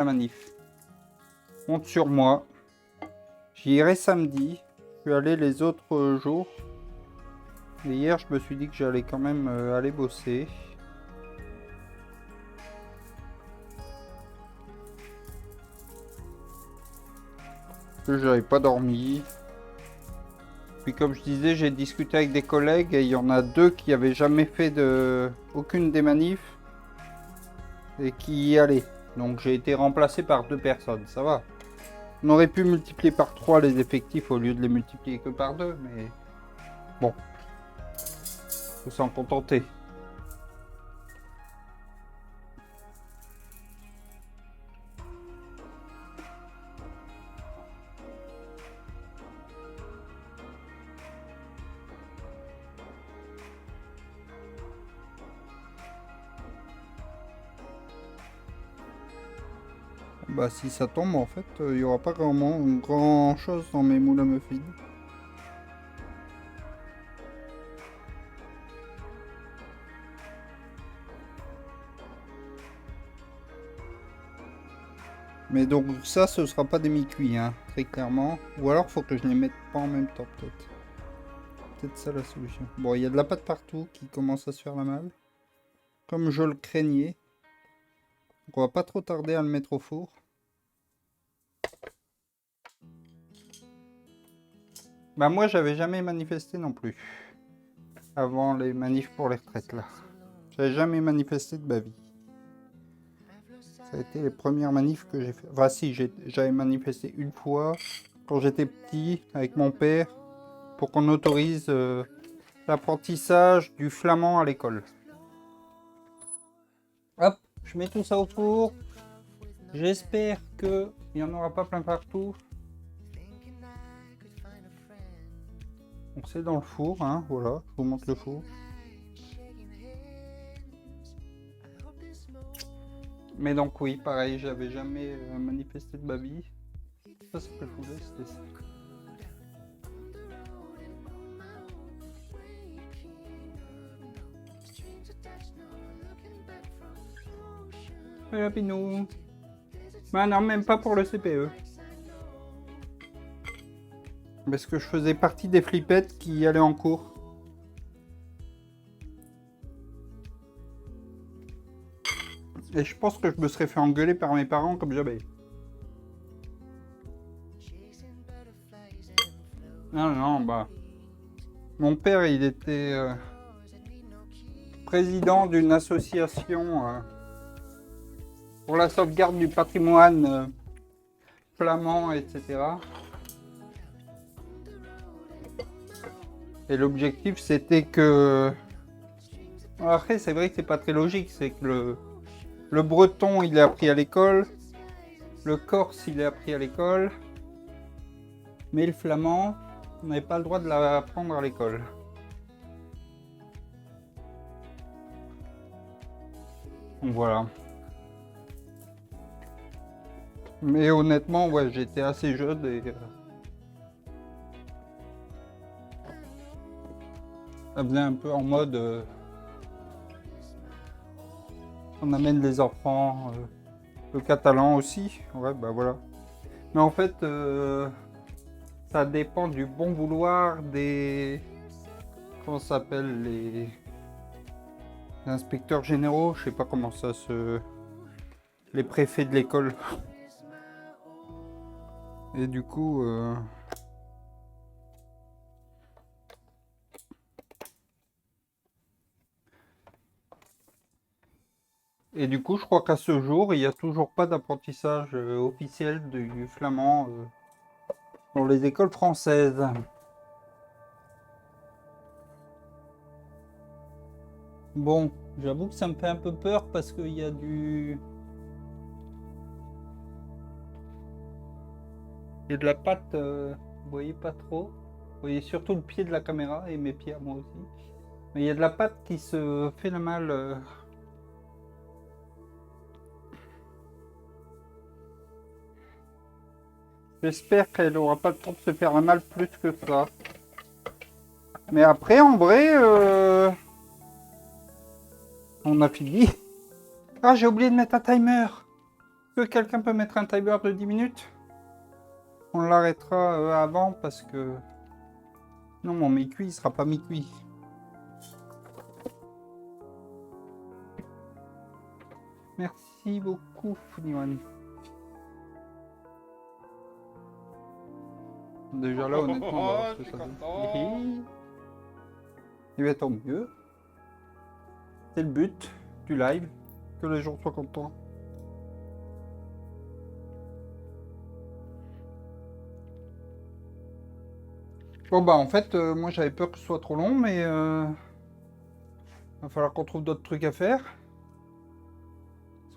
la manif. Compte sur moi. J'y irai samedi. Je suis allé les autres jours. Et hier, je me suis dit que j'allais quand même aller bosser. Que j'avais pas dormi. Puis comme je disais, j'ai discuté avec des collègues et il y en a 2 qui avaient jamais fait aucune des manifs et qui y allaient. Donc j'ai été remplacé par 2 personnes, ça va. On aurait pu multiplier par 3 les effectifs au lieu de les multiplier que par 2, mais bon, faut s'en contenter. Bah si ça tombe en fait, il n'y aura pas vraiment grand chose dans mes moules à muffins. Mais donc ça, ce sera pas des mi-cuits, hein, très clairement. Ou alors faut que je les mette pas en même temps peut-être. Peut-être ça la solution. Bon, il y a de la pâte partout qui commence à se faire la malle. Comme je le craignais. Donc on va pas trop tarder à le mettre au four. Bah moi j'avais jamais manifesté non plus. Avant les manifs pour les retraites là. J'avais jamais manifesté de ma vie. Ça a été les premières manifs que j'ai fait. Enfin si, j'avais manifesté une fois quand j'étais petit avec mon père pour qu'on autorise l'apprentissage du flamand à l'école. Hop, je mets tout ça au four. J'espère qu'il n'y en aura pas plein partout. Donc c'est dans le four, hein, voilà, je vous montre le four. Mais donc oui, pareil, j'avais jamais manifesté de ma vie. Ça c'est que je voulais, c'était ça. Voilà, Pinou. Bah non, même pas pour le CPE. Parce que je faisais partie des flippettes qui allaient en cours. Et je pense que je me serais fait engueuler par mes parents comme jamais. Non, non, bah... Mon père, il était président d'une association pour la sauvegarde du patrimoine flamand, etc. Et l'objectif, c'était que... Après, c'est vrai que c'est pas très logique, c'est que le breton, il est appris à l'école, le corse, il est appris à l'école, mais le flamand, on n'avait pas le droit de l'apprendre à l'école. Donc voilà. Mais honnêtement, ouais, j'étais assez jeune et... ça faisait un peu en mode... on amène les enfants... le catalan aussi, ouais, bah voilà. Mais en fait, ça dépend du bon vouloir des... Comment ça s'appelle, les inspecteurs généraux, je sais pas comment ça se... Les préfets de l'école. Et du coup... Et du coup, je crois qu'à ce jour, il n'y a toujours pas d'apprentissage officiel du flamand dans les écoles françaises. Bon, j'avoue que ça me fait un peu peur parce qu'il y a du... Il y a de la pâte, vous voyez pas trop. Vous voyez surtout le pied de la caméra et mes pieds à moi aussi. Mais il y a de la pâte qui se fait la malle. J'espère qu'elle n'aura pas le temps de se faire la malle plus que ça. Mais après, en vrai, on a fini. Ah, j'ai oublié de mettre un timer. que quelqu'un peut mettre un timer de 10 minutes? On l'arrêtera avant parce que... Non, mon mi-cuit, il sera pas mi-cuit. Merci beaucoup, Funiwan. Déjà là, honnêtement, on va voir ce que ça donne. Il va tant mieux. C'est le but du live, que les gens soient contents. Bon bah en fait, moi j'avais peur que ce soit trop long, mais va falloir qu'on trouve d'autres trucs à faire.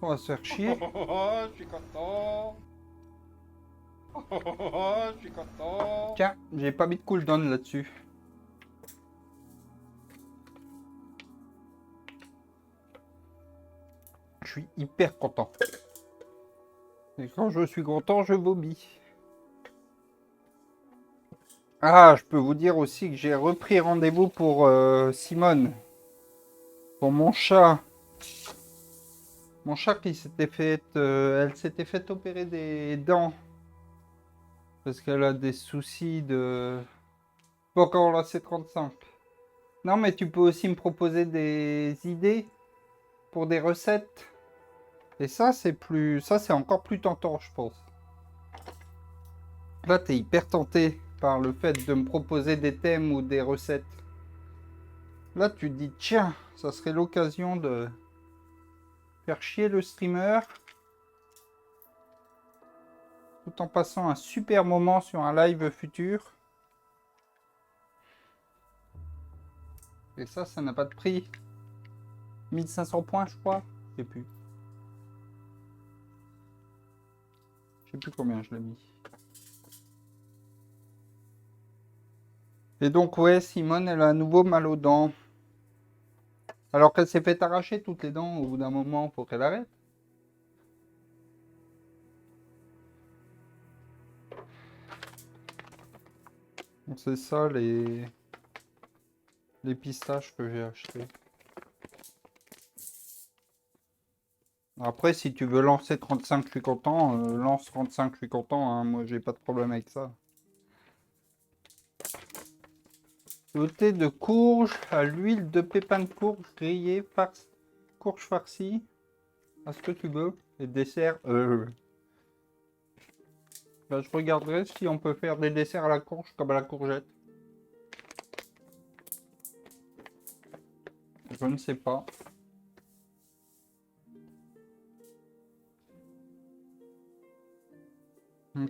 On va se faire chier. Je suis content. Je suis content. Tiens, j'ai pas mis de cooldown là-dessus. Je suis hyper content. Et quand je suis content, je vomis. Ah, je peux vous dire aussi que j'ai repris rendez-vous pour Simone. Pour mon chat. Mon chat qui s'était fait... elle s'était fait opérer des dents. Parce qu'elle a des soucis de... Bon, quand on a c'est 35. Non, mais tu peux aussi me proposer des idées pour des recettes. Et ça, c'est plus... Ça, c'est encore plus tentant, je pense. Là, t'es hyper tenté par le fait de me proposer des thèmes ou des recettes. Là, tu te dis, tiens, ça serait l'occasion de faire chier le streamer tout en passant un super moment sur un live futur. Et ça n'a pas de prix. 1500 points, je crois. Je sais plus. Je sais plus combien je l'ai mis. Et donc, ouais, Simone, elle a à nouveau mal aux dents. Alors qu'elle s'est fait arracher toutes les dents au bout d'un moment pour qu'elle arrête. Donc c'est ça les pistaches que j'ai achetés. Après, si tu veux lancer 35, je suis content. Lance 35, je suis content. Hein. Moi, j'ai pas de problème avec ça. Le thé de courge à l'huile de pépins de courge grillée, courge farcie. À ce que tu veux. Et dessert. Bah, je regarderai si on peut faire des desserts à la courge comme à la courgette. Je ne sais pas.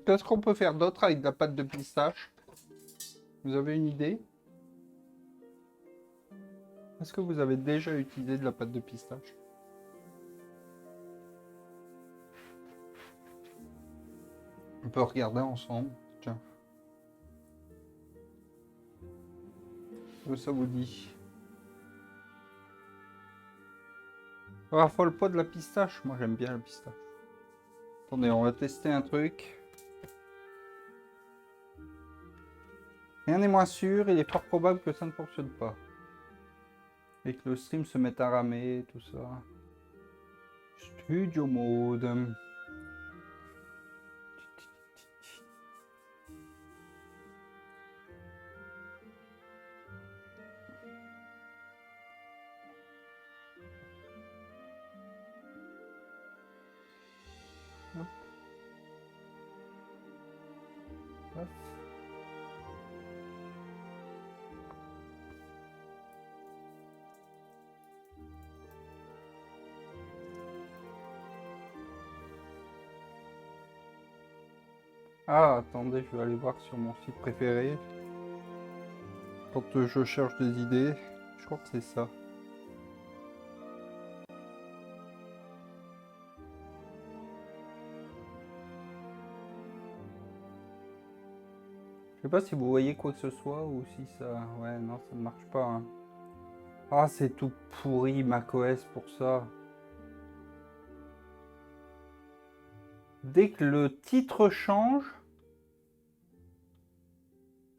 Qu'est-ce qu'on peut faire d'autre avec de la pâte de pistache? Vous avez une idée? Est-ce que vous avez déjà utilisé de la pâte de pistache? On peut regarder ensemble. Tiens. Ça vous dit. Raffole pas de la pistache. Moi j'aime bien la pistache. Attendez, on va tester un truc. Rien n'est moins sûr, il est fort probable que ça ne fonctionne pas. Et que le stream se mette à ramer, tout ça. Studio mode. Hop. Hop. Ah, attendez, je vais aller voir sur mon site préféré. Quand je cherche des idées, je crois que c'est ça. Je sais pas si vous voyez quoi que ce soit ou si ça... Ouais, non, ça ne marche pas. Hein. Ah, c'est tout pourri macOS pour ça. Dès que le titre change,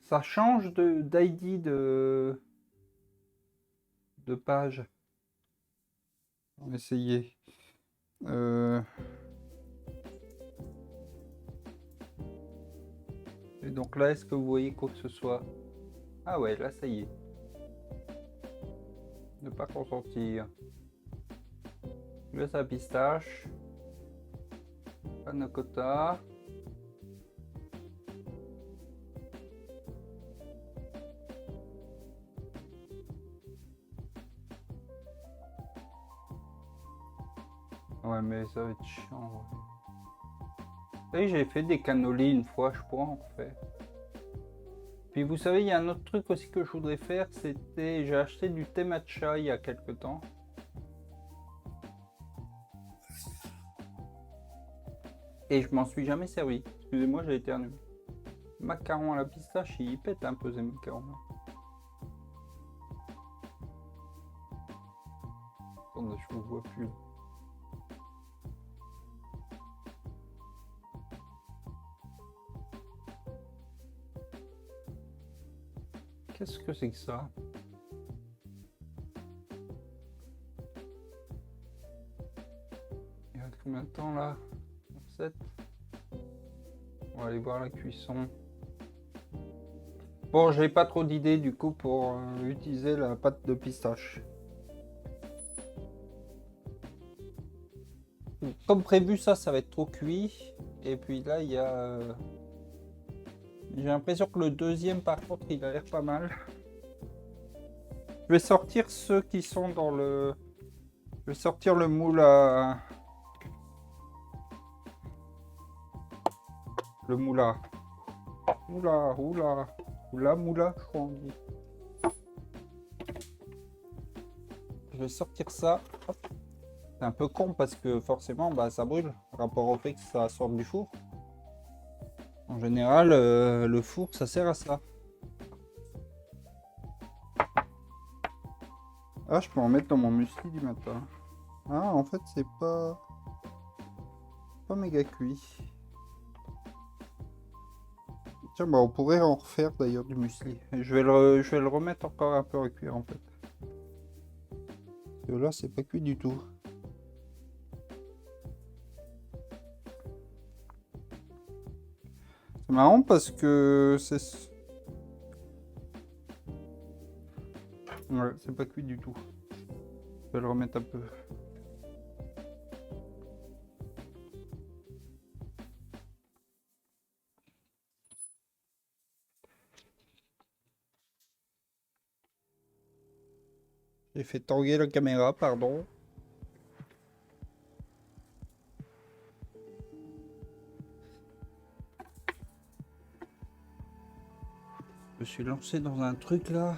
ça change d'ID de page. On va essayer. Et donc là, est-ce que vous voyez quoi que ce soit? Ah ouais, là, ça y est. Ne pas consentir. Glace à pistache. Panna cotta. Ouais, mais ça va être chiant. Et j'ai fait des cannolis une fois, je pourrais en refaire. Puis vous savez, il y a un autre truc aussi que je voudrais faire, c'était... J'ai acheté du thé matcha il y a quelques temps. Et je m'en suis jamais servi. Excusez-moi, j'ai éternué. Macaron à la pistache, il pète un peu ces macarons. Attendez, je vous vois plus. Qu'est-ce que c'est que ça? Il y a combien de temps là? 7. On va aller voir la cuisson. Bon, j'ai pas trop d'idées du coup pour utiliser la pâte de pistache. Comme prévu, ça va être trop cuit. Et puis là, il y a... J'ai l'impression que le deuxième, par contre, il a l'air pas mal. Je vais sortir ceux qui sont dans le... Je vais sortir le moule à... Le moula. Oula, oula. Oula, moula, je crois on dit. Je vais sortir ça. C'est un peu con parce que forcément, bah, ça brûle. Rapport au fait que ça sorte du four. En général, le four, ça sert à ça. Ah, je peux en mettre dans mon muesli du matin. Ah, en fait, c'est pas méga cuit. Tiens, bah, on pourrait en refaire d'ailleurs du muesli. Et je vais le remettre encore un peu à cuire en fait. Parce que là, c'est pas cuit du tout. C'est marrant parce que c'est... Ouais, c'est pas cuit du tout. Je vais le remettre un peu. J'ai fait tanguer la caméra, pardon. Je me suis lancé dans un truc là.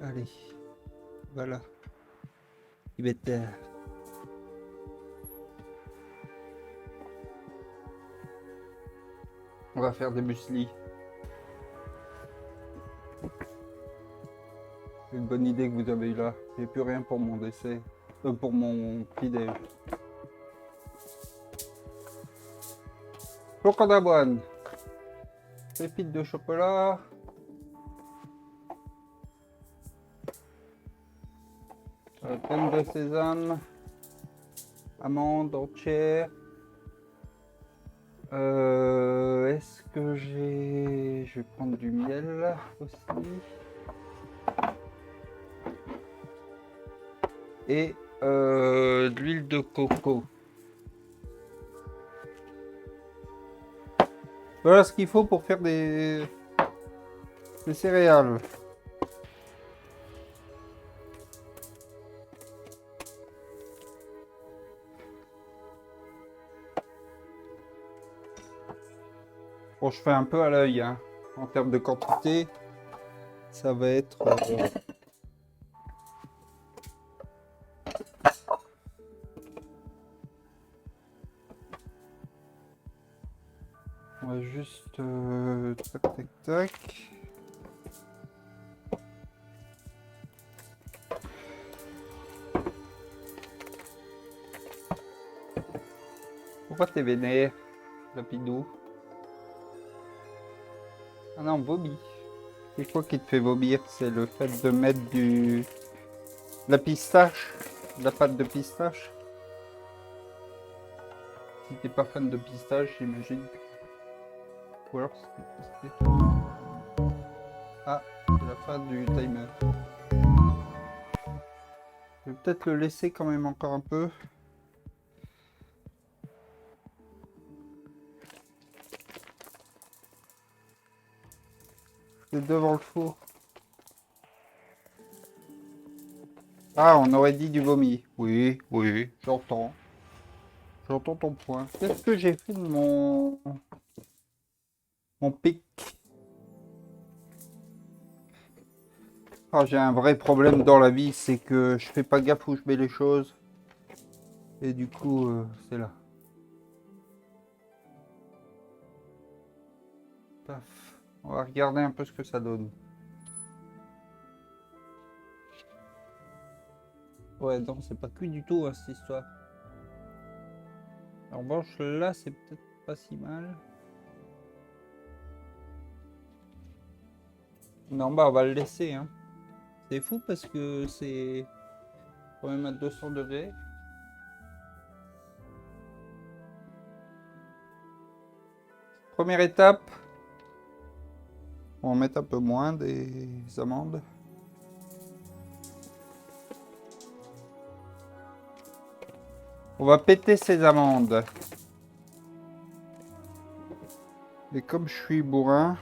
Allez, voilà. Il va être... On va faire des muesli. C'est une bonne idée que vous avez eu là. J'ai plus rien pour mon décès. Pour mon petit déj. Flocons d'avoine. Pépites de chocolat. Crème de sésame. Amandes entières. Est-ce que j'ai... Je vais prendre du miel aussi. Et de l'huile de coco. Voilà ce qu'il faut pour faire des céréales. Bon, je fais un peu à l'œil, hein. En termes de quantité, ça va être... On va juste... tac, tac, tac. Pourquoi t'es vénère, Lapidou? Ah non, vomit. C'est quoi qui te fait vomir? C'est le fait de mettre du La pistache, la pâte de pistache. Si t'es pas fan de pistache, j'imagine. Ou alors c'était... Ah, c'est la fin du timer. Je vais peut-être le laisser quand même encore un peu. C'est devant le four. Ah, on aurait dit du vomi. Oui, oui, j'entends. J'entends ton point. Qu'est-ce que j'ai fait de mon pic? Ah, j'ai un vrai problème dans la vie, c'est que je fais pas gaffe où je mets les choses. Et du coup, c'est là. Paf. On va regarder un peu ce que ça donne. Ouais, non, c'est pas cuit du tout, hein, cette histoire. En revanche, là, c'est peut-être pas si mal. Non, bah, on va le laisser, hein. C'est fou parce que c'est quand même à 200 degrés. Première étape. On va mettre un peu moins des amandes. On va péter ces amandes. Et comme je suis bourrin,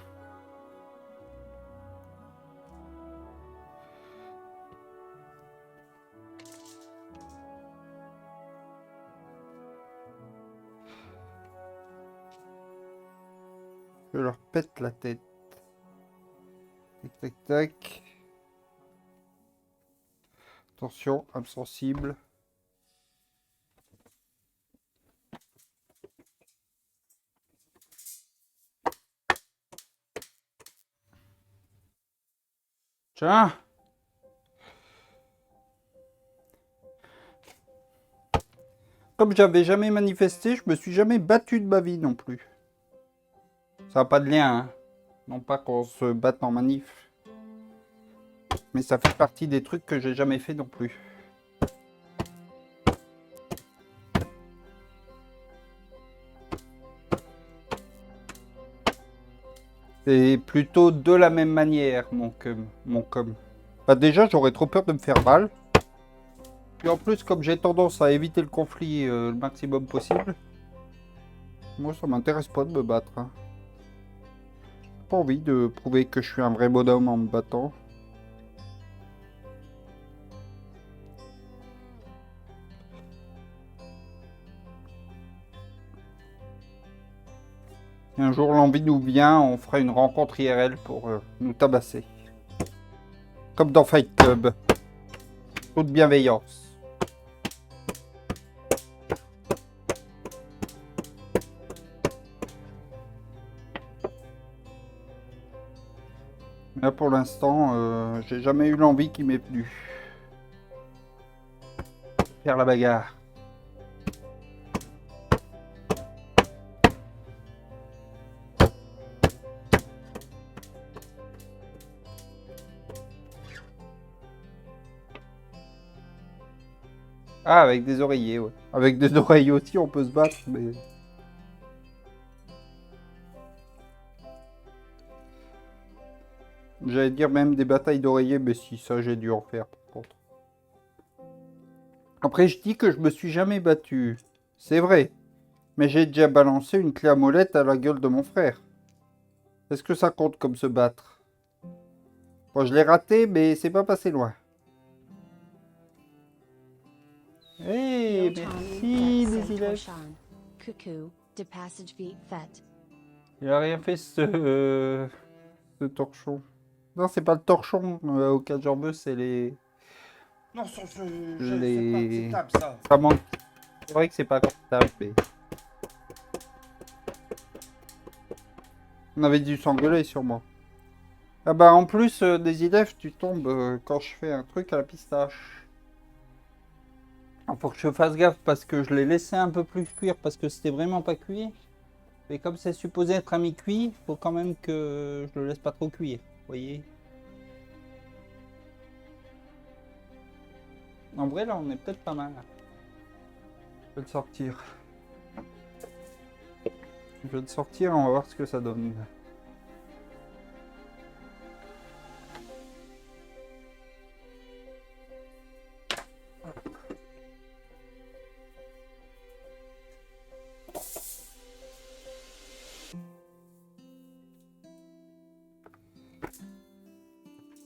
je leur pète la tête. Tac, tac, tac. Attention, âme sensible. Tiens. Comme j'avais jamais manifesté, je me suis jamais battu de ma vie non plus. Ça n'a pas de lien, hein. Non pas qu'on se batte en manif. Mais ça fait partie des trucs que j'ai jamais fait non plus. C'est plutôt de la même manière, mon com. Bah déjà, j'aurais trop peur de me faire mal. Puis en plus, comme j'ai tendance à éviter le conflit le maximum possible, moi, ça m'intéresse pas de me battre, hein. J'ai pas envie de prouver que je suis un vrai bonhomme en me battant. Si un jour l'envie nous vient, on fera une rencontre IRL pour nous tabasser. Comme dans Fight Club. Toute bienveillance. Là pour l'instant, j'ai jamais eu l'envie qui m'est venue. Faire la bagarre. Ah, avec des oreillers, ouais. Avec des oreilles aussi, on peut se battre, mais... J'allais dire même des batailles d'oreillers, mais si, ça, j'ai dû en faire, par contre. Après, je dis que je me suis jamais battu. C'est vrai. Mais j'ai déjà balancé une clé à molette à la gueule de mon frère. Est-ce que ça compte comme se battre? Bon, je l'ai raté, mais c'est pas passé loin. Hey, merci, Désilette. Il a rien fait, ce torchon. Non, c'est pas le torchon au jambeux, c'est les... Non, Les- c'est pas acceptable, ça. Ça manque. C'est vrai que c'est pas acceptable, mais... On avait dû s'engueuler, sûrement. Ah bah, en plus, des élèves, tu tombes quand je fais un truc à la pistache. Il faut que je fasse gaffe parce que je l'ai laissé un peu plus cuire parce que c'était vraiment pas cuit. Mais comme c'est supposé être à mi-cuit, faut quand même que je le laisse pas trop cuire. Vous voyez? En vrai, là, on est peut-être pas mal. Je vais le sortir. Je vais le sortir, on va voir ce que ça donne.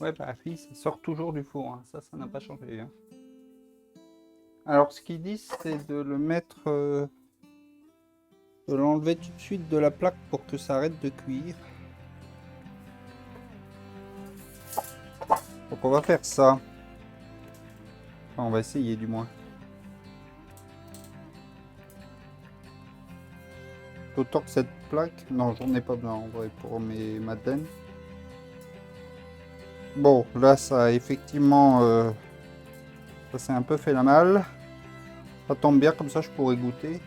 Ouais, bah oui, ça sort toujours du four, hein. Ça n'a pas changé, hein. Alors, ce qu'ils disent, c'est de le mettre... de l'enlever tout de suite de la plaque pour que ça arrête de cuire. Donc on va faire ça. Enfin, on va essayer du moins. D'autant que cette plaque... Non, j'en ai pas besoin en vrai pour mes madeleines. Bon, là, ça a effectivement... ça s'est un peu fait la malle. Ça tombe bien, comme ça, je pourrais goûter.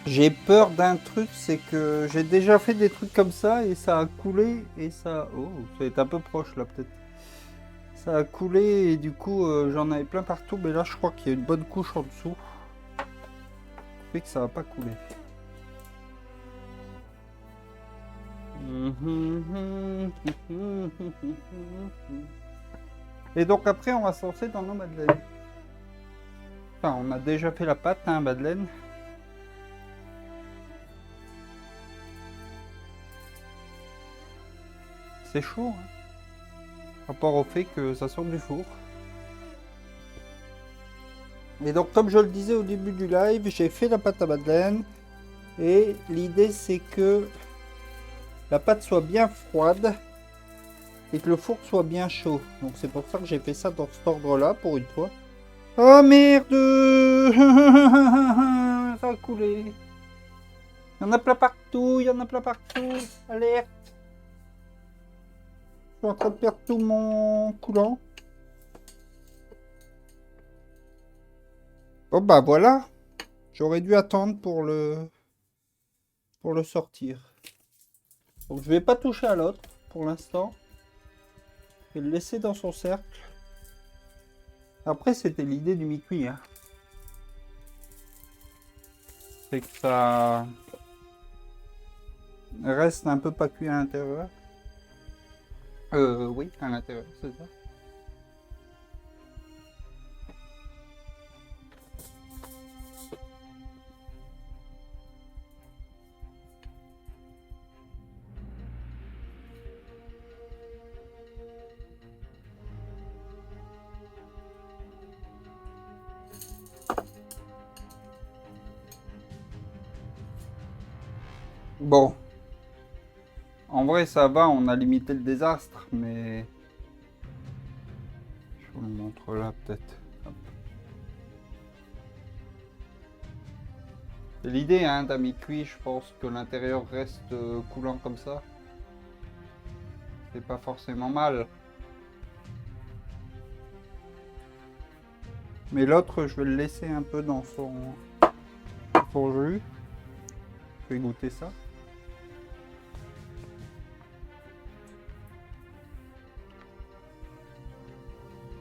J'ai peur d'un truc, c'est que j'ai déjà fait des trucs comme ça et ça a coulé et ça... Oh, ça va être un peu proche là peut-être. Ça a coulé et du coup j'en avais plein partout, mais là je crois qu'il y a une bonne couche en dessous. Fait que ça va pas couler. Et donc après on va se lancer dans nos madeleines. Enfin on a déjà fait la pâte, hein, madeleine. C'est chaud, hein, par rapport au fait que ça sort du four. Et donc comme je le disais au début du live, j'ai fait la pâte à madeleine. Et l'idée c'est que la pâte soit bien froide et que le four soit bien chaud. Donc c'est pour ça que j'ai fait ça dans cet ordre-là pour une fois. Oh merde! Ça a coulé. Il y en a plein partout, il y en a plein partout. Alerte! Je suis en train de perdre tout mon coulant. Bon bah voilà. J'aurais dû attendre pour le sortir. Donc je vais pas toucher à l'autre pour l'instant. Je vais le laisser dans son cercle. Après c'était l'idée du mi-cuit, hein. C'est que ça reste un peu pas cuit à l'intérieur. Oui, à l'intérieur, c'est ça. Bon. En vrai, ça va, on a limité le désastre, mais... Je vous le montre là, peut-être. C'est l'idée, hein, d'un mi-cuit, je pense que l'intérieur reste coulant comme ça. C'est pas forcément mal. Mais l'autre, je vais le laisser un peu dans son jus. Je vais goûter ça.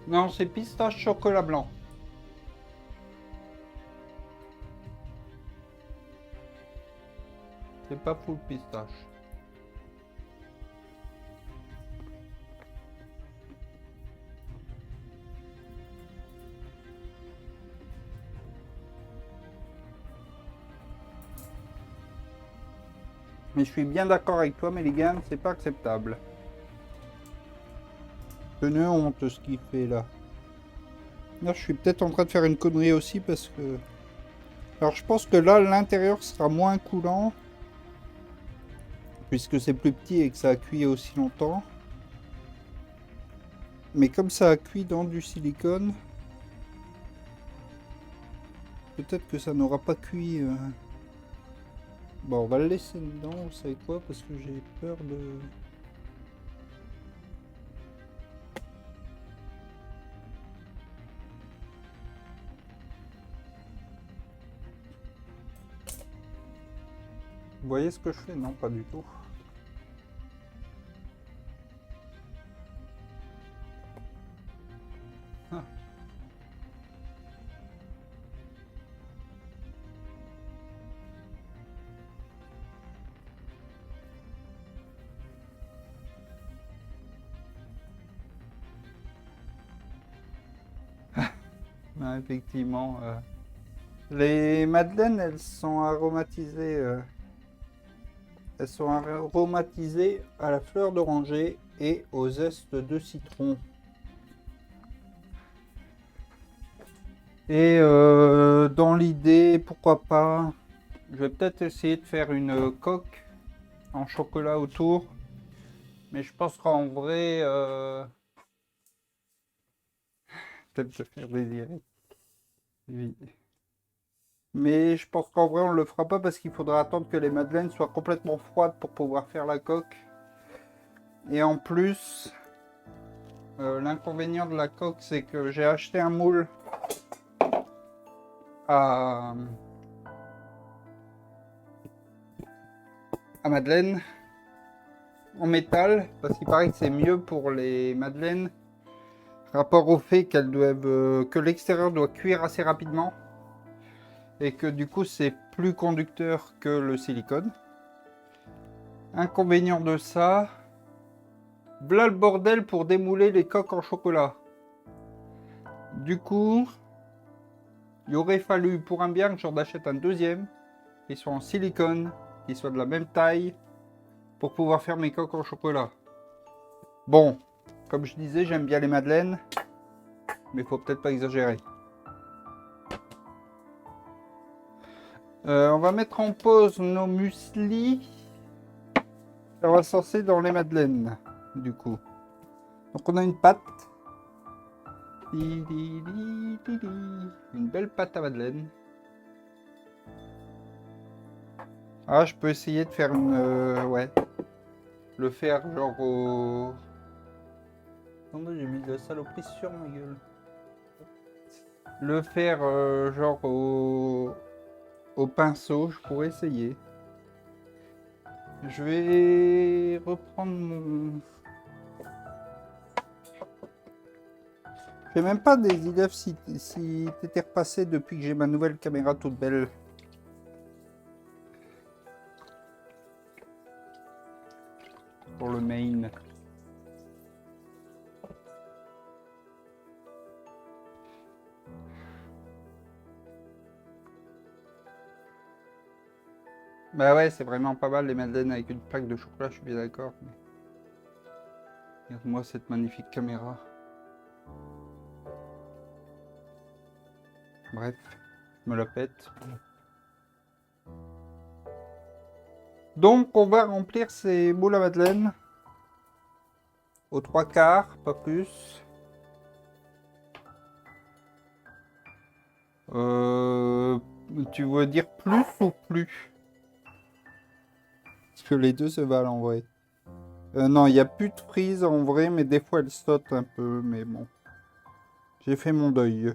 Non, c'est pistache chocolat blanc. C'est pas full pistache. Mais je suis bien d'accord avec toi, Méligan, c'est pas acceptable. Une honte ce qu'il fait là. Là, je suis peut-être en train de faire une connerie aussi parce que... Alors je pense que là, l'intérieur sera moins coulant. Puisque c'est plus petit et que ça a cuit aussi longtemps. Mais comme ça a cuit dans du silicone... Peut-être que ça n'aura pas cuit... Bon, on va le laisser dedans, vous savez quoi? Parce que j'ai peur de... Vous voyez ce que je fais? Non, pas du tout. Ah. Ah, effectivement. Les madeleines, elles sont aromatisées. Elles sont aromatisées à la fleur d'oranger et au zeste de citron. Et dans l'idée, pourquoi pas, je vais peut-être essayer de faire une coque en chocolat autour. Mais je pense qu'en vrai, peut-être se faire désirer. Oui. Mais je pense qu'en vrai, on ne le fera pas parce qu'il faudra attendre que les madeleines soient complètement froides pour pouvoir faire la coque. Et en plus, l'inconvénient de la coque, c'est que j'ai acheté un moule à madeleine en métal parce qu'il paraît que c'est mieux pour les madeleines rapport au fait qu'elles doivent que l'extérieur doit cuire assez rapidement et que du coup c'est plus conducteur que le silicone. Inconvénient de ça, voilà le bordel pour démouler les coques en chocolat. Du coup, il aurait fallu pour un bien que j'en achète un deuxième qui soit en silicone, qui soit de la même taille pour pouvoir faire mes coques en chocolat. Bon, comme je disais, j'aime bien les madeleines, mais faut peut-être pas exagérer. On va mettre en pause nos mueslis. On va se lancer dans les madeleines, du coup. Donc on a une pâte. Une belle pâte à madeleine. Ah, je peux essayer de faire une... ouais. Le faire genre au... Attendez, j'ai mis de la saloperie sur ma gueule. Le faire genre au pinceau, je pourrais essayer. Je vais reprendre mon... Je sais même pas des idées si t'étais repassé depuis que j'ai ma nouvelle caméra toute belle. Pour le main. Bah ouais, c'est vraiment pas mal les madeleines avec une plaque de chocolat, je suis bien d'accord. Mais... regarde-moi cette magnifique caméra. Bref, je me la pète. Donc on va remplir ces moules à madeleine. Aux 3/4, pas plus. Tu veux dire plus ou plus? Parce que les deux se valent en vrai. Non, il n'y a plus de frise en vrai, mais des fois elle saute un peu, mais bon. J'ai fait mon deuil.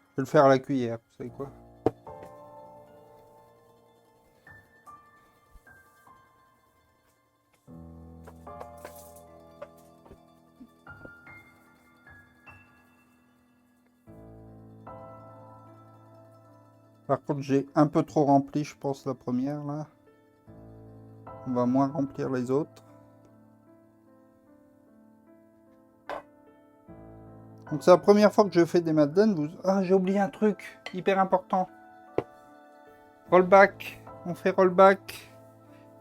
Je vais le faire à la cuillère, vous savez quoi? Par contre, j'ai un peu trop rempli, je pense, la première, là. On va moins remplir les autres. Donc c'est la première fois que je fais des madeleines. Ah, j'ai oublié un truc hyper important. Rollback. On fait rollback.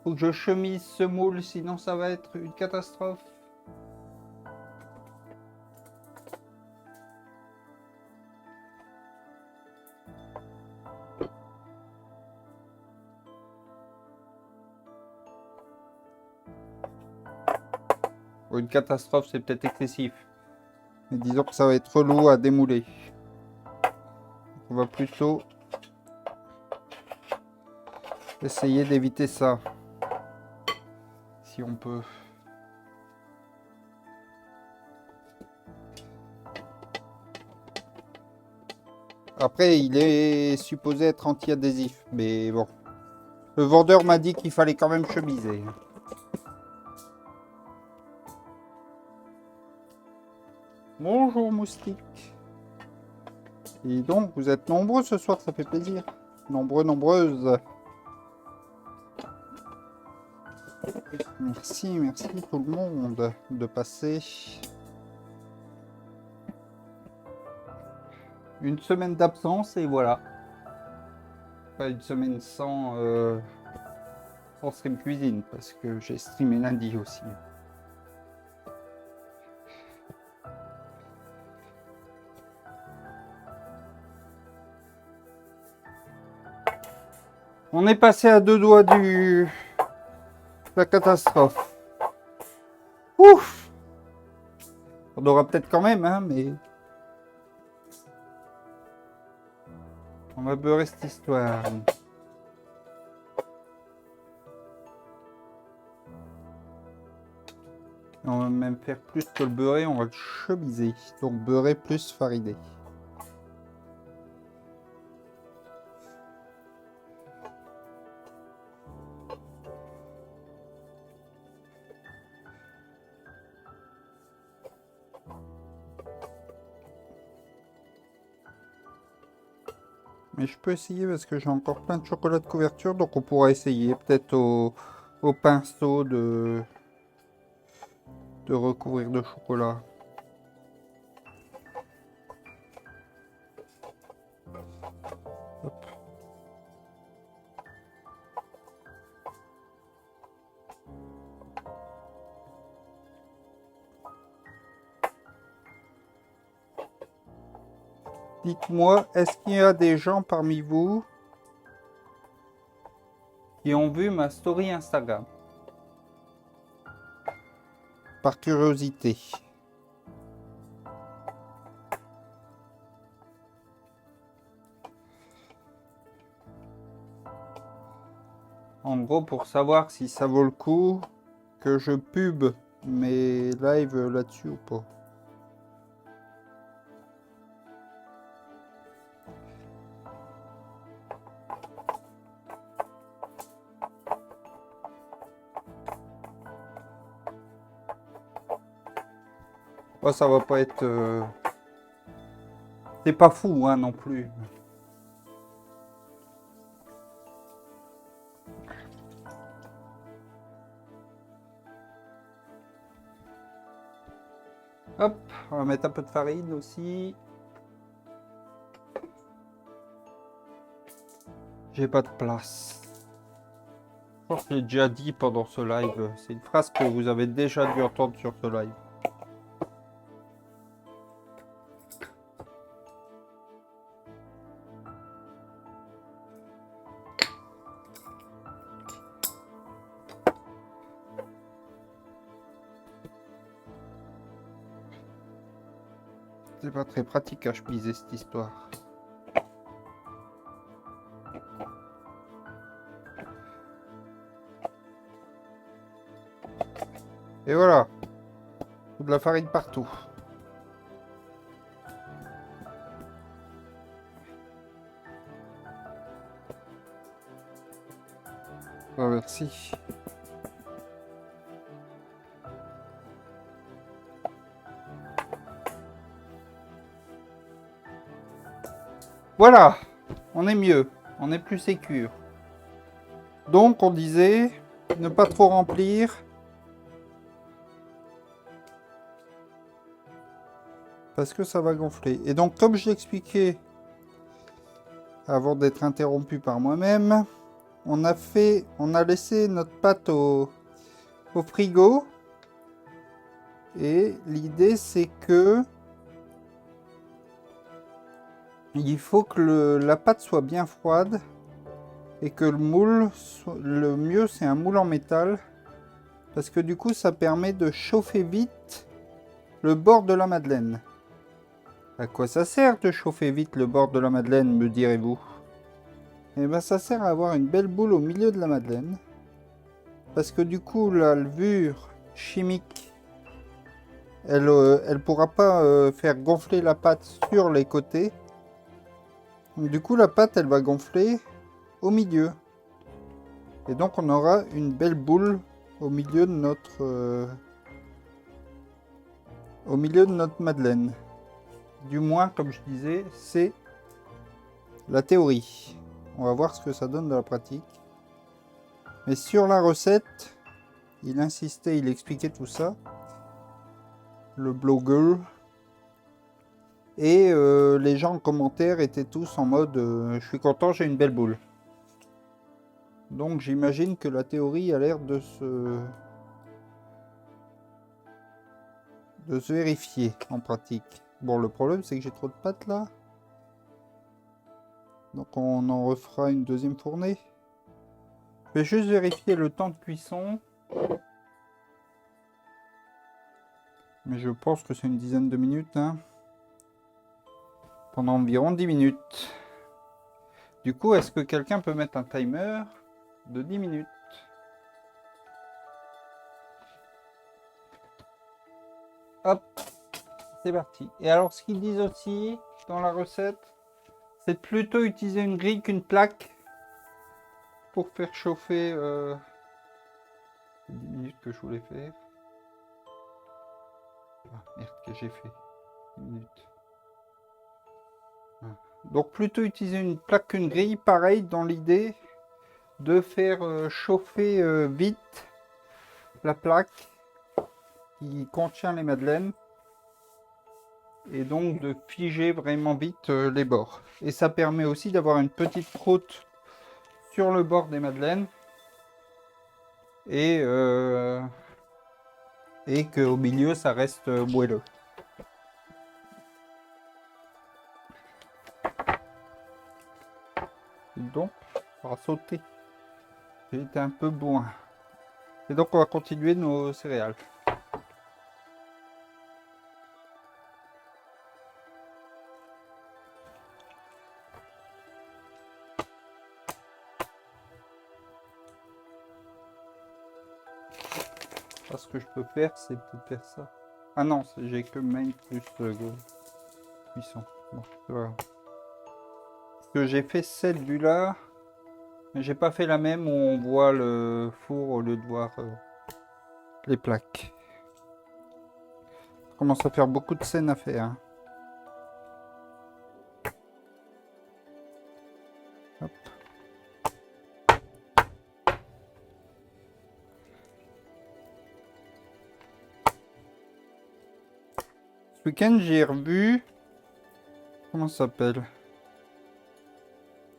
Faut que je chemise ce moule, sinon ça va être une catastrophe. Une catastrophe, c'est peut-être excessif. Mais disons que ça va être relou à démouler. On va plutôt essayer d'éviter ça. Si on peut. Après, il est supposé être anti-adhésif, mais bon. Le vendeur m'a dit qu'il fallait quand même chemiser. Bonjour moustique. Et donc, vous êtes nombreux ce soir, ça fait plaisir. Nombreux, nombreuses. Merci, merci tout le monde de passer. Une semaine d'absence et voilà. Pas une semaine sans stream cuisine parce que j'ai streamé lundi aussi. On est passé à 2 doigts de la catastrophe. Ouf! On aura peut-être quand même, hein, mais... On va beurrer cette histoire. On va même faire plus que le beurrer, on va le chemiser. Donc beurrer plus faridé. Mais je peux essayer parce que j'ai encore plein de chocolat de couverture, donc on pourra essayer peut-être au pinceau de recouvrir de chocolat. Hop. Dites-moi, est-ce qu'il y a des gens parmi vous qui ont vu ma story Instagram? Par curiosité. En gros, pour savoir si ça vaut le coup que je pub mes lives là-dessus ou pas. Oh, ça va pas être... C'est pas fou, hein, non plus. Hop, on va mettre un peu de farine aussi. J'ai pas de place. Je pense que j'ai déjà dit pendant ce live. C'est une phrase que vous avez déjà dû entendre sur ce live. C'est pas très pratique à chemiser cette histoire. Et voilà. De la farine partout. Oh, merci. Voilà, on est mieux, on est plus sécure. Donc on disait ne pas trop remplir. Parce que ça va gonfler. Et donc comme je l'expliquais avant d'être interrompu par moi-même, on a laissé notre pâte au frigo. Et l'idée c'est que il faut que la pâte soit bien froide et que le moule, le mieux c'est un moule en métal parce que du coup ça permet de chauffer vite le bord de la madeleine. À quoi ça sert de chauffer vite le bord de la madeleine, me direz-vous? Eh bien ça sert à avoir une belle boule au milieu de la madeleine parce que du coup la levure chimique elle pourra pas faire gonfler la pâte sur les côtés. Donc, du coup, la pâte, elle va gonfler au milieu. Et donc, on aura une belle boule au milieu de notre madeleine. Du moins, comme je disais, c'est la théorie. On va voir ce que ça donne dans la pratique. Mais sur la recette, il insistait, il expliquait tout ça. Le blogueur. Et les gens en commentaire étaient tous en mode je suis content, j'ai une belle boule. Donc j'imagine que la théorie a l'air de se vérifier en pratique. Bon, le problème c'est que j'ai trop de pâtes là. Donc on en refera une deuxième fournée. Je vais juste vérifier le temps de cuisson. Mais je pense que c'est une dizaine de minutes. Hein. Pendant environ 10 minutes. Du coup, est-ce que quelqu'un peut mettre un timer de 10 minutes? Hop, c'est parti. Et alors, ce qu'ils disent aussi dans la recette, c'est plutôt utiliser une grille qu'une plaque pour faire chauffer 10 minutes que je voulais faire. Ah, merde, que j'ai fait 10 minutes. Ah. Donc, plutôt utiliser une plaque qu'une grille, pareil, dans l'idée de faire chauffer vite la plaque qui contient les madeleines. Et donc de figer vraiment vite les bords. Et ça permet aussi d'avoir une petite croûte sur le bord des madeleines et qu'au milieu ça reste moelleux. Donc on va sauter. J'ai été un peu loin. Et donc on va continuer nos céréales. Ce que je peux faire, c'est peut-être faire ça. Ah non, j'ai que main plus cuisson. Bon, c'est pas grave. Parce que j'ai fait cette vue-là, mais j'ai pas fait la même où on voit le four au lieu de voir les plaques. Ça commence à faire beaucoup de scènes à faire. Hein. Hop. Ce week-end, j'ai revu. Comment ça s'appelle?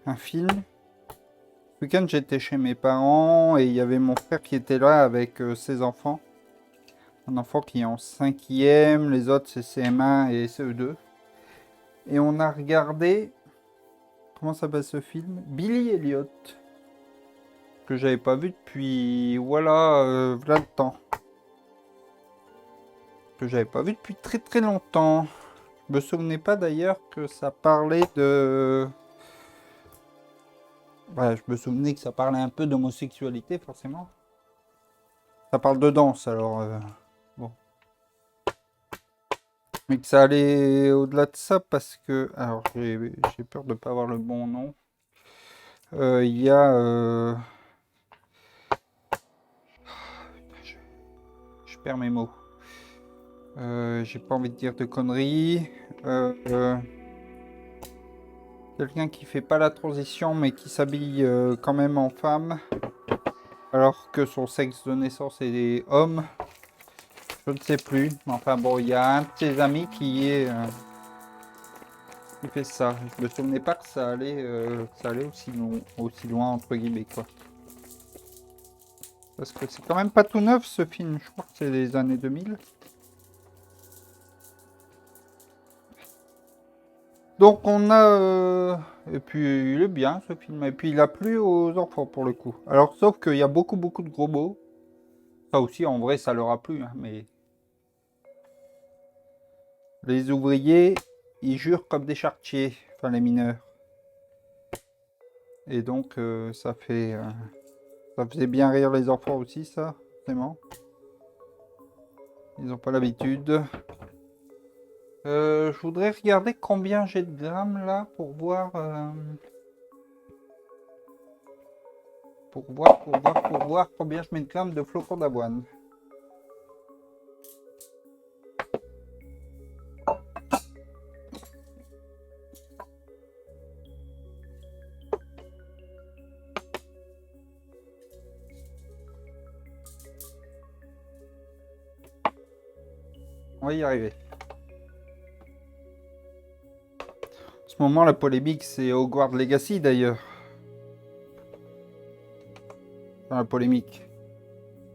Un film. Ce week-end, j'étais chez mes parents et il y avait mon frère qui était là avec ses enfants. Un enfant qui est en 5e, les autres c'est CM1 et CE2. Et on a regardé. Comment s'appelle ce film? Billy Elliot. Que j'avais pas vu depuis. Voilà, voilà le temps. Que j'avais pas vu depuis très très longtemps. Je me souvenais pas d'ailleurs que ça parlait de. Ouais, je me souvenais que ça parlait un peu d'homosexualité, forcément. Ça parle de danse, alors... bon. Mais que ça allait au-delà de ça, parce que... Alors, j'ai peur de ne pas avoir le bon nom. Il y a... Je perds mes mots. J'ai pas envie de dire de conneries. Quelqu'un qui fait pas la transition, mais qui s'habille quand même en femme. Alors que son sexe de naissance est homme. Je ne sais plus. Enfin bon, il y a un de ses amis qui fait ça. Je me souvenais pas que ça allait aussi loin entre guillemets quoi. Parce que c'est quand même pas tout neuf ce film. Je crois que c'est des années 2000. Donc on a et puis il est bien ce film. Et puis il a plu aux enfants pour le coup. Alors sauf qu'il y a beaucoup de gros mots. Ça aussi en vrai ça leur a plu. Hein, mais les ouvriers, ils jurent comme des charretiers, enfin les mineurs. Et donc ça faisait bien rire les enfants aussi, ça, forcément. Ils n'ont pas l'habitude. Je voudrais regarder combien j'ai de grammes là pour voir, pour voir combien je mets de grammes de flocons d'avoine. On va y arriver. En ce moment, la polémique, c'est Hogwarts Legacy d'ailleurs. Enfin, la polémique.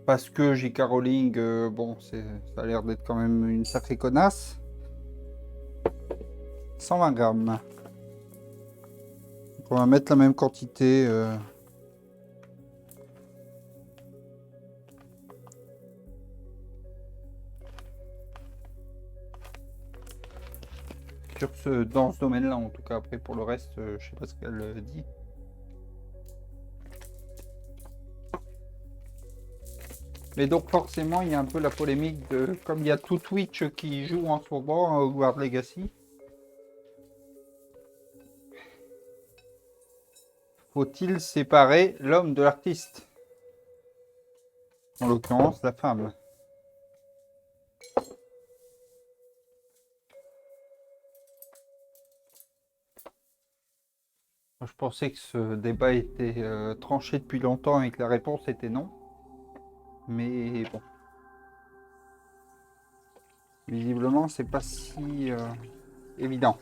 Parce que J.K. Rowling, bon, ça a l'air d'être quand même une sacrée connasse. 120 grammes. Donc on va mettre la même quantité. Dans ce domaine-là, en tout cas. Après, pour le reste, je sais pas ce qu'elle dit. Mais donc, forcément, il y a un peu la polémique de... Comme il y a tout Twitch qui joue en ce moment à Hogwarts Legacy. Faut-il séparer l'homme de l'artiste? En l'occurrence, la femme. Je pensais que ce débat était tranché depuis longtemps et que la réponse était non. Mais bon. Visiblement, c'est pas si évident.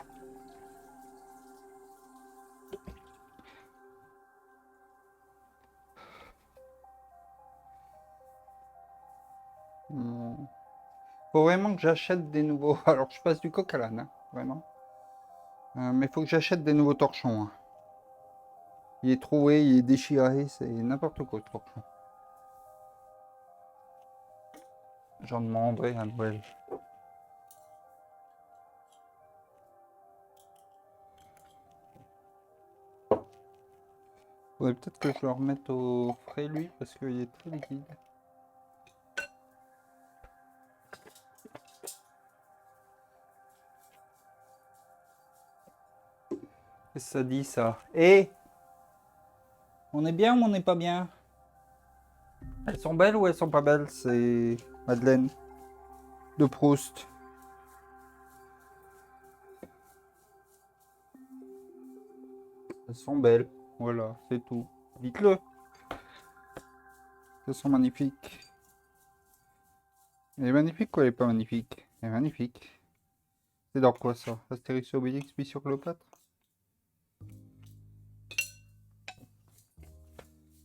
Faut vraiment que j'achète des nouveaux... Alors, je passe du coq à l'âne, hein, vraiment. Mais faut que j'achète des nouveaux torchons. Hein. Il est troué, il est déchiré, c'est n'importe quoi, ce torchon. J'en demanderai à Noël. Faudrait peut-être que je le remette au frais, lui, parce qu'il est très liquide. Qu'est-ce que ça dit, ça? Eh, on est bien ou on n'est pas bien? Elles sont belles ou elles sont pas belles? C'est Madeleine de Proust. Elles sont belles. Voilà, c'est tout. Dites-le. Elles sont magnifiques. Elle est magnifique ou elle est pas magnifique? Elle est magnifique. C'est dans quoi ça? Astérix et Obélix, Mission Cléopâtre?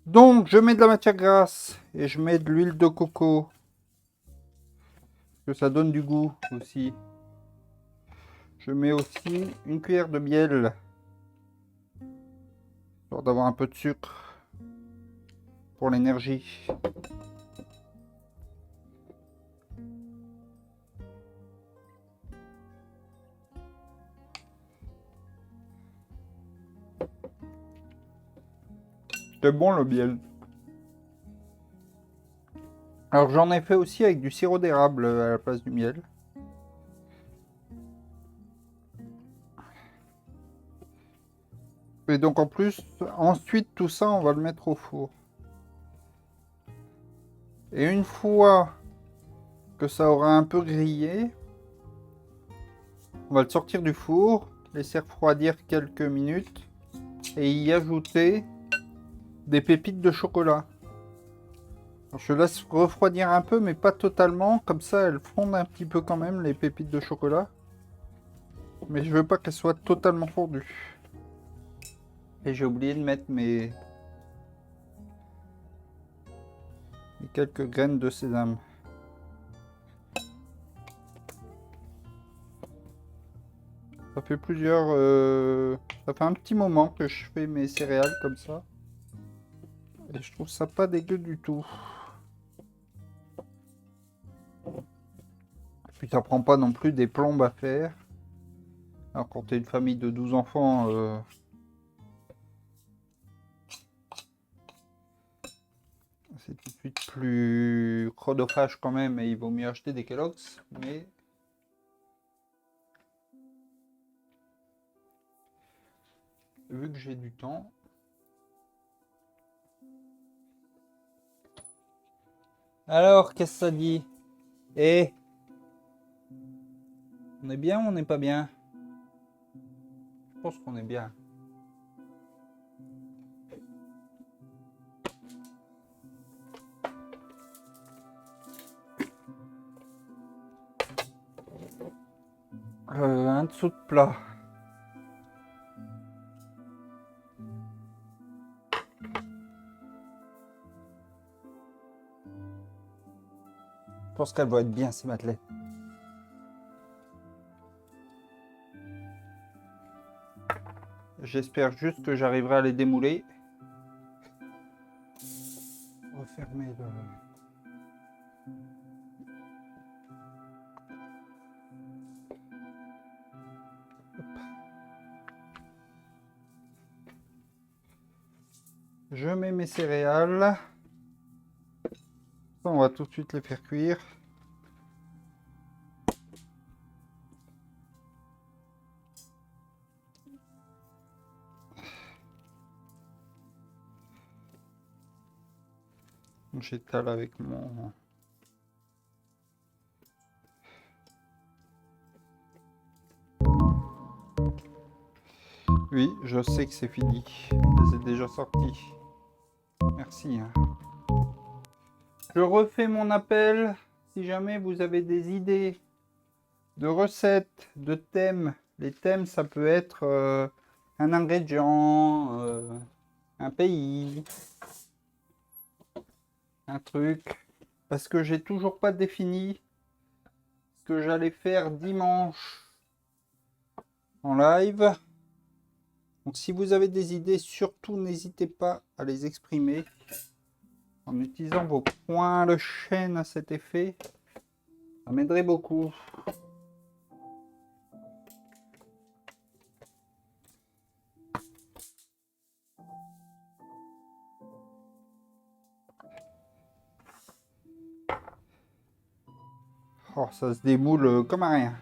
Donc, je mets de la matière grasse et je mets de l'huile de coco. Que ça donne du goût aussi. Je mets aussi une cuillère de miel. Histoire d'avoir un peu de sucre pour l'énergie. C'est bon le miel. Alors j'en ai fait aussi avec du sirop d'érable à la place du miel. Et donc en plus, ensuite tout ça, on va le mettre au four. Et une fois que ça aura un peu grillé, on va le sortir du four, laisser refroidir quelques minutes et y ajouter des pépites de chocolat. Alors, je laisse refroidir un peu, mais pas totalement, comme ça elles fondent un petit peu quand même, les pépites de chocolat. Mais je veux pas qu'elles soient totalement fondues. Et j'ai oublié de mettre mes quelques graines de sésame. Ça fait ça fait un petit moment que je fais mes céréales comme ça. Et je trouve ça pas dégueu du tout. Puis ça prend pas non plus des plombes à faire. Alors quand t'es une famille de 12 enfants, c'est tout de suite plus chronophage quand même et il vaut mieux acheter des Kellogg's. Mais vu que j'ai du temps. Alors, qu'est-ce que ça dit? Eh, on est bien ou on n'est pas bien? Je pense qu'on est bien. Un dessous de plat. Je pense qu'elle va être bien, ces madeleines. J'espère juste que j'arriverai à les démouler. Refermer le... Je mets mes céréales. On va tout de suite les faire cuire. J'étale avec mon... Oui, je sais que c'est fini. C'est déjà sorti. Merci. Je refais mon appel. Si jamais vous avez des idées de recettes, de thèmes. Les thèmes, ça peut être un ingrédient, un pays, un truc. Parce que j'ai toujours pas défini ce que j'allais faire dimanche en live. Donc si vous avez des idées, surtout n'hésitez pas à les exprimer en utilisant vos points de chaîne à cet effet. Ça m'aiderait beaucoup. Oh, ça se démoule comme à rien.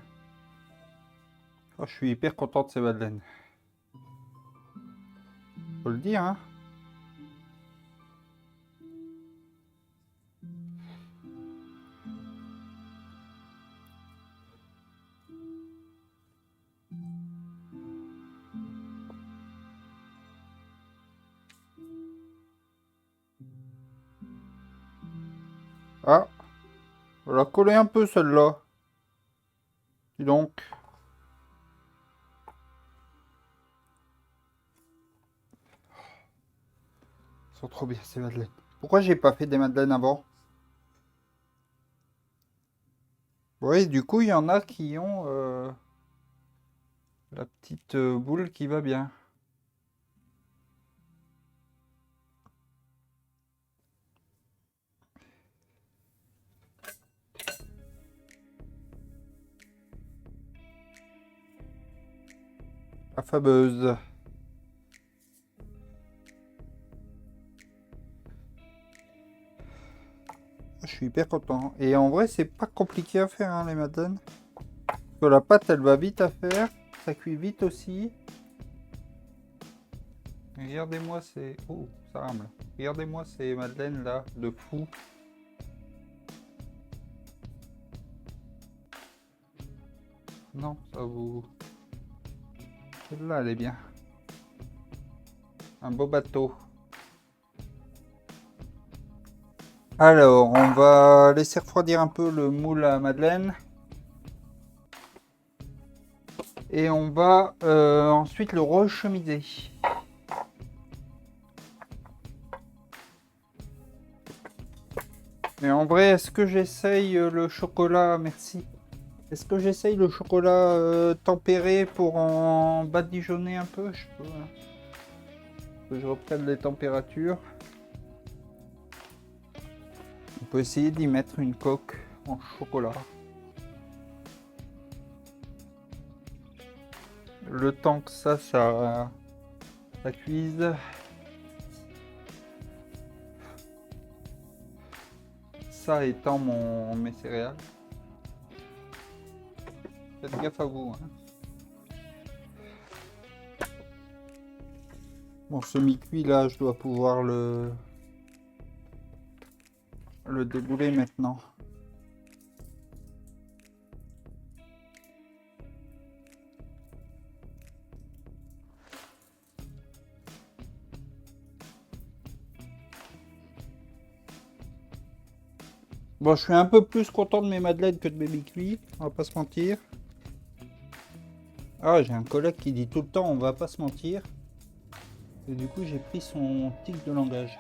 Oh, je suis hyper content de ces madeleines. Faut le dire, hein. Ah, on l'a collé un peu celle-là. Dis donc. Ils sont trop bien ces madeleines. Pourquoi j'ai pas fait des madeleines avant? Oui, du coup, il y en a qui ont la petite boule qui va bien. La fameuse. Je suis hyper content. Et en vrai, c'est pas compliqué à faire, hein, les madeleines. Parce que la pâte, elle va vite à faire. Ça cuit vite aussi. Regardez-moi ces... Oh, ça rame. Regardez-moi ces madeleines là, de fou. Non, ça vous... Celle-là, elle est bien. Un beau bateau. Alors, on va laisser refroidir un peu le moule à madeleine. Et on va ensuite le rechemiser. Mais en vrai, est-ce que j'essaye le chocolat? Merci. Est-ce que j'essaye le chocolat tempéré pour en badigeonner un peu? Je peux, hein. Que je reprenne les températures. On peut essayer d'y mettre une coque en chocolat. Le temps que ça cuise. Ça étant mes céréales. Faites gaffe à vous. Hein. Bon, semi-cuit là, je dois pouvoir le débouler maintenant. Bon, je suis un peu plus content de mes madeleines que de mes mi-cuits, on va pas se mentir. Ah, j'ai un collègue qui dit tout le temps on va pas se mentir. Et du coup, j'ai pris son tic de langage.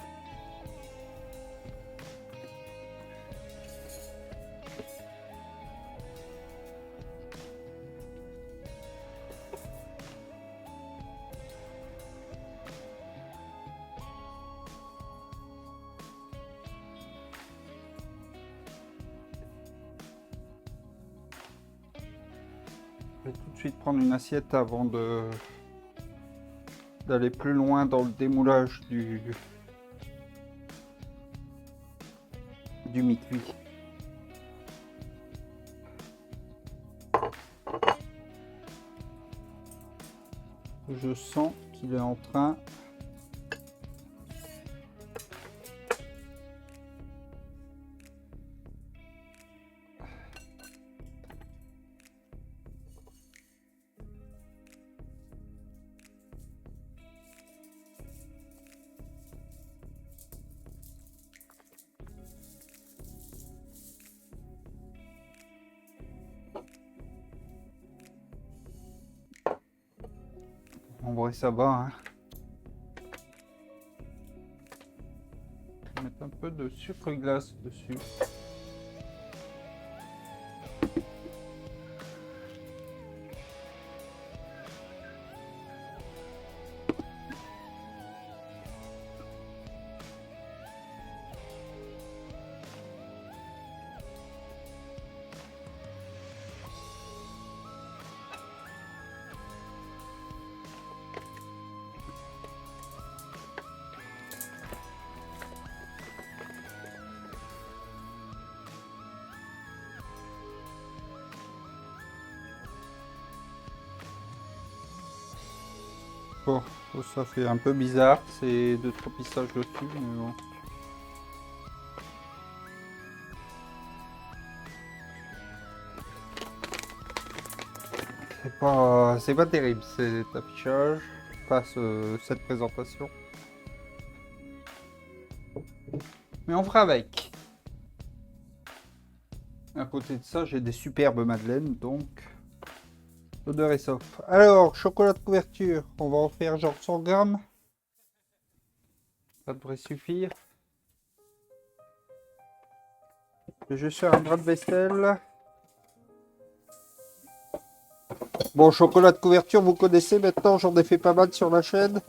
Je vais tout de suite prendre une assiette avant d'aller plus loin dans le démoulage du mi-cuit. Je sens qu'il est en train en vrai, ça va, hein. Je vais mettre un peu de sucre glace dessus. Bon, ça fait un peu bizarre, c'est de trop pissage dessus, mais bon. C'est pas terrible cet affichage, pas cette présentation. Mais on fera avec. À côté de ça, j'ai des superbes madeleines, donc l'odeur est sauf. Alors, chocolat de couverture, on va en faire genre 100 grammes. Ça devrait suffire. Je vais juste faire un bras de vaisselle. Bon, chocolat de couverture, vous connaissez maintenant, j'en ai fait pas mal sur la chaîne.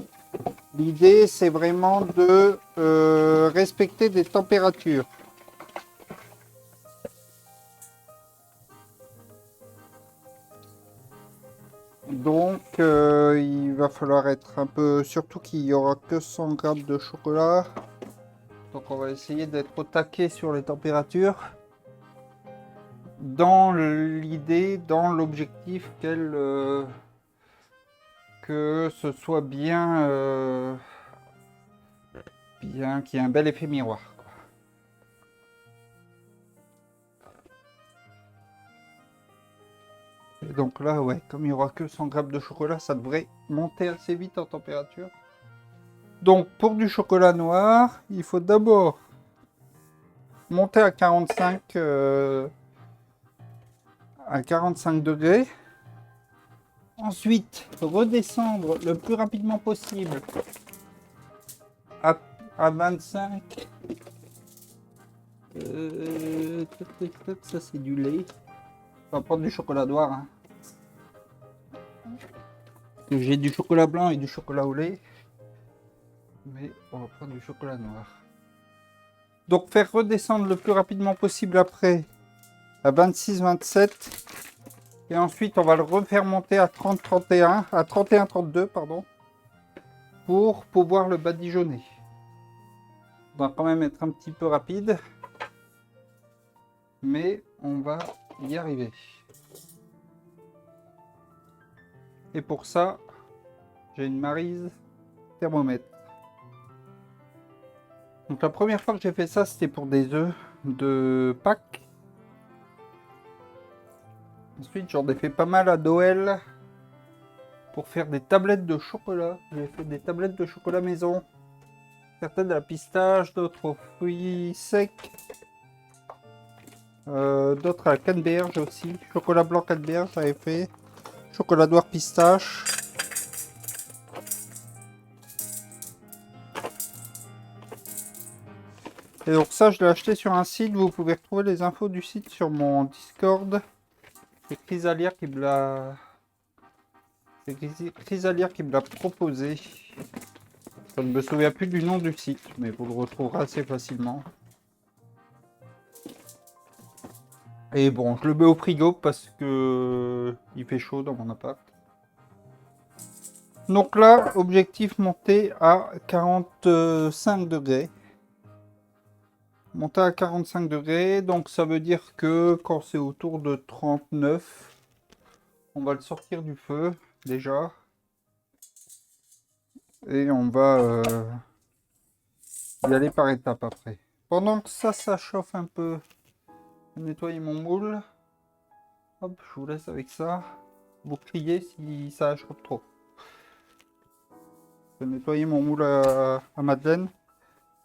L'idée, c'est vraiment de respecter des températures. Donc, il va falloir être un peu... Surtout qu'il n'y aura que 100 grammes de chocolat. Donc, on va essayer d'être au taquet sur les températures. Dans l'idée, dans l'objectif que ce soit bien, bien qu'il y ait un bel effet miroir. Et donc là, ouais, comme il n'y aura que 100 grammes de chocolat, ça devrait monter assez vite en température. Donc pour du chocolat noir, il faut d'abord monter à 45 degrés. Ensuite, redescendre le plus rapidement possible à 25. Ça c'est du lait. On va prendre du chocolat noir. Hein. J'ai du chocolat blanc et du chocolat au lait. Mais on va prendre du chocolat noir. Donc faire redescendre le plus rapidement possible après à 26-27. Et ensuite on va le refaire monter à 30-31, à 31-32 pardon, pour pouvoir le badigeonner. On va quand même être un petit peu rapide, mais on va y arriver. Et pour ça, j'ai une Maryse thermomètre. Donc la première fois que j'ai fait ça, c'était pour des œufs de Pâques. Ensuite, j'en ai fait pas mal à Noël pour faire des tablettes de chocolat. J'ai fait des tablettes de chocolat maison. Certaines à la pistache, d'autres aux fruits secs. D'autres à la canneberge aussi. Chocolat blanc canneberge, j'avais fait. Chocolat noir pistache. Et donc ça, je l'ai acheté sur un site. Vous pouvez retrouver les infos du site sur mon Discord. C'est Chrysalia qui me l'a... C'est Chrysalia qui me l'a proposé. Je ne me souviens plus du nom du site, mais vous le retrouverez assez facilement. Et bon, je le mets au frigo parce que il fait chaud dans mon appart. Donc là, objectif monté à 45 degrés. Monté à 45 degrés, donc ça veut dire que quand c'est autour de 39, on va le sortir du feu déjà. Et on va y aller par étapes après. Pendant que ça chauffe un peu, je vais nettoyer mon moule. Hop, je vous laisse avec ça. Vous criez si ça chauffe trop. Je vais nettoyer mon moule à madeleine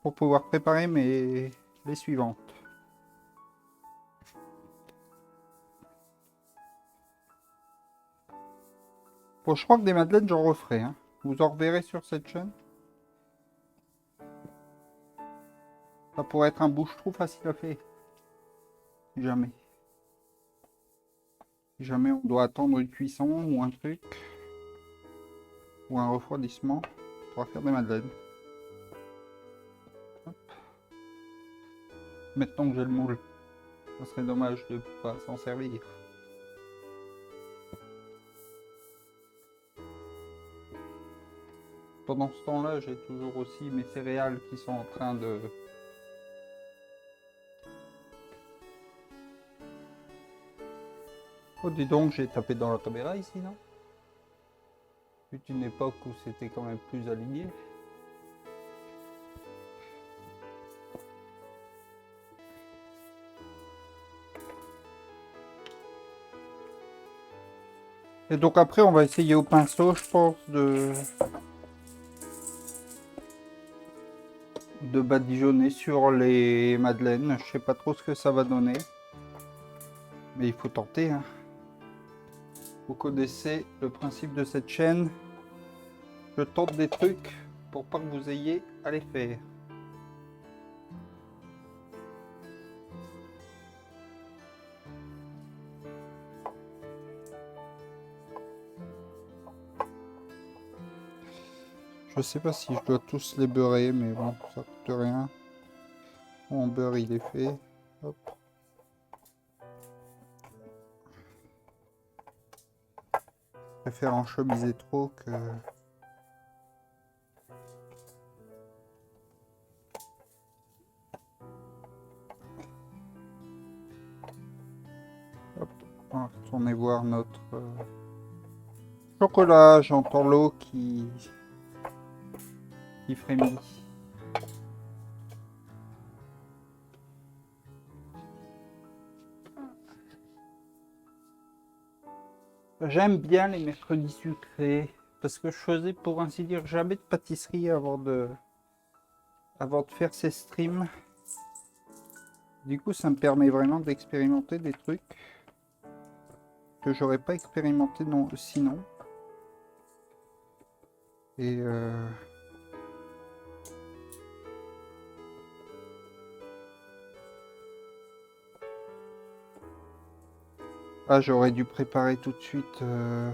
pour pouvoir préparer les suivantes. Bon, je crois que des madeleines, j'en referai. Hein. Vous en reverrez sur cette chaîne. Ça pourrait être un bouche-trou facile à faire. Si jamais. Si jamais on doit attendre une cuisson ou un truc. Ou un refroidissement. On pourra faire des madeleines. Hop. Maintenant que j'ai le moule. Ça serait dommage de ne pas s'en servir. Pendant ce temps-là, j'ai toujours aussi mes céréales qui sont en train de... Oh, dis donc, j'ai tapé dans la caméra ici, non? Fut une époque où c'était quand même plus aligné. Et donc après, on va essayer au pinceau, je pense, de badigeonner sur les madeleines. Je sais pas trop ce que ça va donner. Mais il faut tenter. Hein. Vous connaissez le principe de cette chaîne. Je tente des trucs pour pas que vous ayez à les faire. Je sais pas si je dois tous les beurrer, mais bon, ça coûte rien. Mon beurre, il est fait. Hop. Je préfère enchemiser trop que... Hop. On va retourner voir notre chocolat. J'entends l'eau qui frémit. J'aime bien les mercredis sucrés parce que je faisais pour ainsi dire jamais de pâtisserie avant de faire ces streams. Du coup, ça me permet vraiment d'expérimenter des trucs que j'aurais pas expérimenté sinon. Et ah, j'aurais dû préparer tout de suite. Je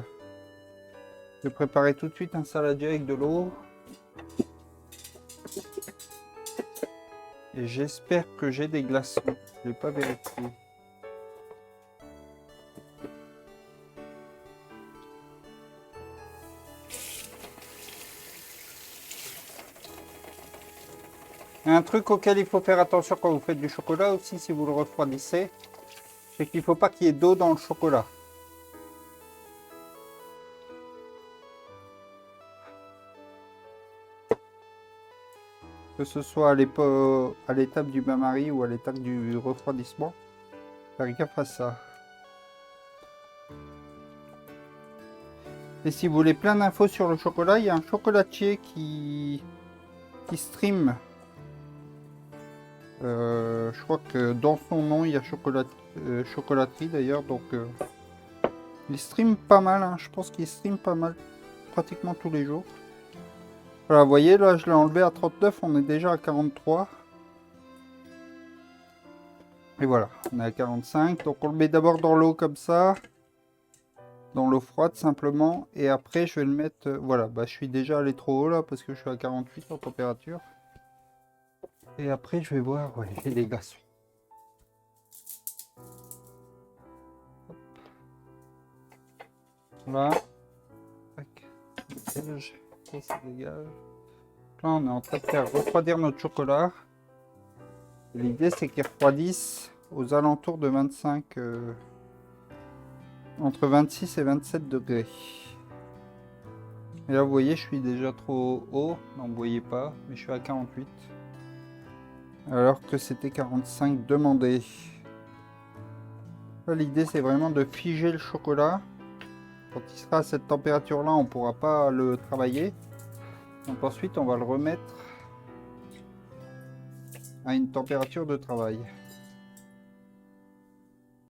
vais préparer tout de suite un saladier avec de l'eau. Et j'espère que j'ai des glaçons. Je vais pas vérifier. Un truc auquel il faut faire attention quand vous faites du chocolat aussi, si vous le refroidissez, c'est qu'il ne faut pas qu'il y ait d'eau dans le chocolat. Que ce soit à l'étape du bain-marie ou à l'étape du refroidissement. Faire gaffe à ça. Et si vous voulez plein d'infos sur le chocolat, il y a un chocolatier qui stream. Je crois que dans son nom, il y a chocolaterie d'ailleurs. Donc, il stream pas mal. Hein. Je pense qu'il stream pas mal. Pratiquement tous les jours. Voilà, vous voyez, là, je l'ai enlevé à 39. On est déjà à 43. Et voilà, on est à 45. Donc, on le met d'abord dans l'eau comme ça. Dans l'eau froide simplement, et après je vais le mettre, voilà, bah je suis déjà allé trop haut là parce que je suis à 48 en température, et après je vais voir, ouais, j'ai des glaçons. Là, ça se dégage. Là on est en train de faire refroidir notre chocolat. L'idée c'est qu'il refroidisse aux alentours de 25, entre 26 et 27 degrés. Et là vous voyez je suis déjà trop haut, non vous voyez pas, mais je suis à 48. Alors que c'était 45 demandé. L'idée c'est vraiment de figer le chocolat. Quand il sera à cette température là on ne pourra pas le travailler. Donc ensuite on va le remettre à une température de travail.